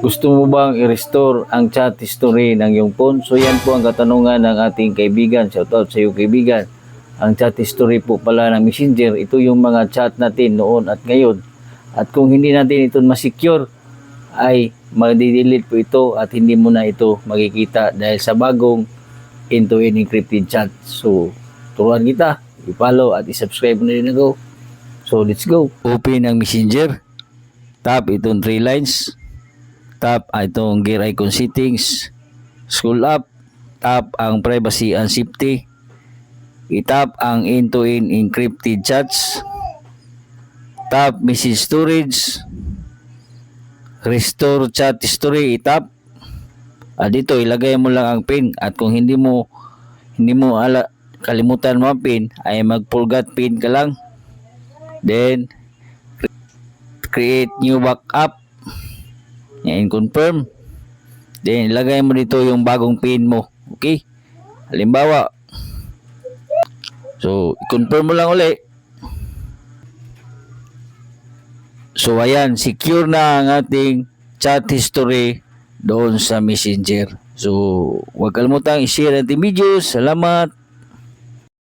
Gusto mo bang i-restore ang chat history ng iyong phone? So yan po ang katanungan ng ating kaibigan. Shoutout sa iyo kaibigan. Ang chat history po pala ng Messenger, ito yung mga chat natin noon at ngayon. At kung hindi natin ito ma-secure, ay mag-delete po ito at hindi mo na ito makikita dahil sa bagong end-to-end encrypted chat. So, turuan kita, i-follow at i-subscribe na rin ako. So, let's go. Open ang Messenger. Tap itong 3 lines. Tap itong gear icon settings. Scroll up. Tap ang privacy and safety. I-tap ang end-to-end encrypted chats. Tap message storage. Restore chat history, i-tap. Dito ilagay mo lang ang pin at kung hindi mo kalimutan mo ang pin ay mag-forgot pin ka lang. Then create new backup. Yan, confirm. Then ilagay mo dito yung bagong pin mo. Okay? Halimbawa. So, i-confirm mo lang uli. So ayan, secure na ang ating chat history doon sa Messenger. So huwag kalimutang i-share ang ating videos. Salamat!